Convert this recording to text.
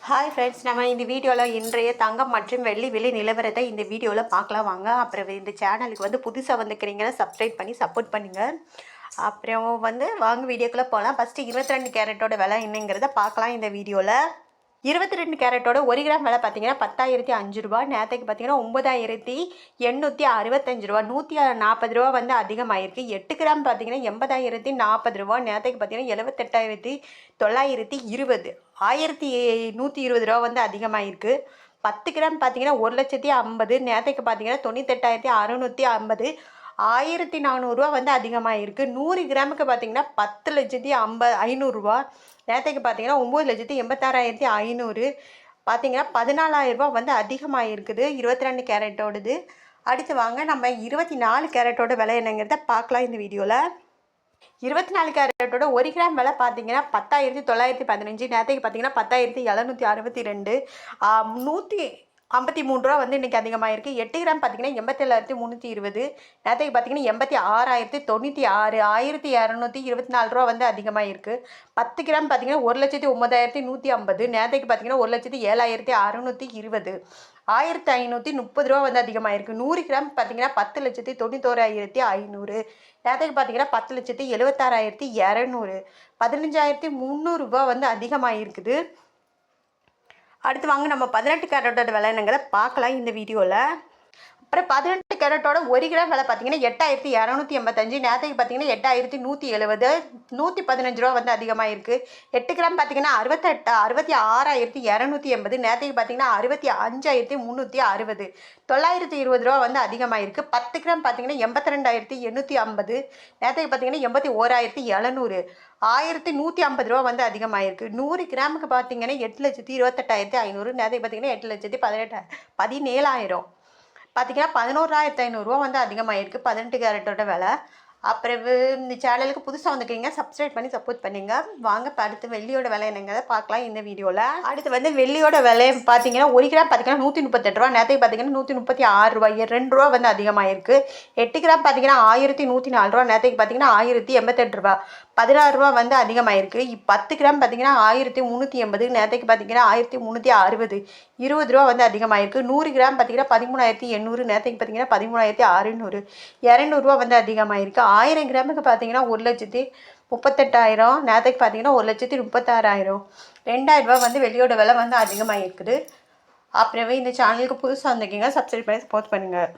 Hi friends, நம்ம இந்த வீடியோவில் இன்றைய தங்கம் மற்றும் வெள்ளி விலை நிலவரத்தை இந்த வீடியோவில் பார்க்கலாம் வாங்க. அப்புறம் இந்த சேனலுக்கு புதுசாக வந்துக்கிறீங்கன்னா சப்ஸ்கிரைப் பண்ணி சப்போர்ட் பண்ணுங்கள். அப்புறம் வாங்க வீடியோக்குள்ளே போகலாம். ஃபஸ்ட்டு 22 கேரட்டோட விலை என்னங்கிறத பார்க்கலாம் இந்த வீடியோவில். 22 கேரட்டோட 1 கிராம் விலை பார்த்தீங்கன்னா 10,005 ரூபா. நேற்றுக்கு பார்த்தீங்கன்னா 9,865 ரூபா, 140 ரூபா அதிகமாகிருக்கு. 8 கிராம் பார்த்தீங்கன்னா 80,040 ரூபா. நேற்றுக்கு பார்த்தீங்கன்னா 78,920, 1,120 ரூபா அதிகமாகிருக்கு. 10 கிராம் பார்த்தீங்கன்னா 1,50,050, நேற்றுக்கு பார்த்தீங்கன்னா 98,650, 1,400 ரூபா அதிகமாகிருக்கு. 100 கிராமுக்கு பார்த்தீங்கன்னா 10,50,500 ரூபா. நேற்றுக்கு பார்த்தீங்கன்னா 9,86,500, பார்த்தீங்கன்னா 14,000 ரூபா அதிகமாக இருக்குது 22 கேரட்டோடது. அடுத்து வாங்க நம்ம 24 கேரட்டோட விலை என்னங்கிறத பார்க்கலாம் இந்த வீடியோவில். 24 கேரட்டோட 1 கிராம் விலை பார்த்தீங்கன்னா 10,915, நேற்றுக்கு பார்த்தீங்கன்னா 10,762, 153 ரூபா இன்றைக்கி அதிகமாக இருக்குது. 8 கிராம் பார்த்தீங்கன்னா 87,320, நேற்றுக்கு பார்த்தீங்கன்னா 86,096, 1,224 ரூபா அதிகமாக இருக்குது. 10 கிராம் பார்த்தீங்கன்னா 1,09,150, நேற்றுக்கு பார்த்தீங்கன்னா 1,07,620, 1,530 ரூபா அதிகமாக இருக்குது. 100 கிராம் பார்த்தீங்கன்னா 10,91,500, நேற்றுக்கு பார்த்தீங்கன்னா 10,76,200, 15,300 ரூபா அதிகமாக இருக்குது. அடுத்து வாங்க நம்ம 18 கேரட்டோட விலை என்னங்கிறத பார்க்கலாம் இந்த வீடியோவில். அப்புறம் 18 கேரட்டோட 1 கிராம் விலை பார்த்தீங்கன்னா 8,285, நேற்றுக்கு பார்த்தீங்கன்னா 8,170, 115 ரூபா அதிகமாக இருக்குது. 8 கிராம் பார்த்தீங்கன்னா 66,280, நேற்றுக்கு பார்த்தீங்கன்னா 65,360, 920 ரூபா அதிகமாக இருக்குது. 10 கிராம் பார்த்தீங்கன்னா 82,850, நேற்றுக்கு பார்த்தீங்கன்னா 81,700, 1,150 ரூபா அதிகமாக இருக்குது. 100 கிராமுக்கு பார்த்தீங்கன்னா 8,28,500, நேற்றுக்கு பார்த்தீங்கன்னா 8,18,17,000, பார்த்தீங்கன்னா 11,500 ரூபா அதிகமாக இருக்குது 18 கேரட்டோட விலை. அப்புறம் இந்த சேனலுக்கு புதுசாக வந்துக்கிறீங்க சப்ஸ்கிரைப் பண்ணி சப்போர்ட் பண்ணுங்க. வாங்க அடுத்து வெள்ளியோட விலை என்னங்கிறத பார்க்கலாம் இந்த வீடியோவில். அடுத்து வெள்ளியோட விலை பார்த்தீங்கன்னா 1 கிராம் பார்த்தீங்கன்னா 138 ரூபா, நேற்றுக்கு பார்த்தீங்கன்னா 136 ரூபாய், 2 ரூபா அதிகமாக இருக்குது. 8 கிராம் பார்த்தீங்கன்னா 1,104 ரூபா, நேற்றுக்கு பார்த்தீங்கன்னா 1,088 ரூபா, 16 ரூபா அதிகமாக இருக்குது. 10 கிராம் பார்த்தீங்கன்னா 1,380, நேற்றுக்கு பார்த்தீங்கன்னா 1,360, 20 ரூபா அதிகமாக இருக்குது. 100 கிராம் பார்த்தீங்கன்னா 13,800, நேற்றுக்கு பார்த்தீங்கன்னா 13,600, 200 ரூபா அதிகமாக இருக்குது. 1000 கிராமுக்கு பார்த்தீங்கன்னா 1,38,000, நேற்றுக்கு பார்த்தீங்கன்னா 1,36,000, 2,000 ரூபா வெள்ளியோட விலை அதிகமாக இருக்குது. அப்புறமே இந்த சேனலுக்கு புதுசாக வந்திருக்கீங்க சப்ஸ்கிரைப் பண்ணி சப்போர்ட் பண்ணுங்கள்.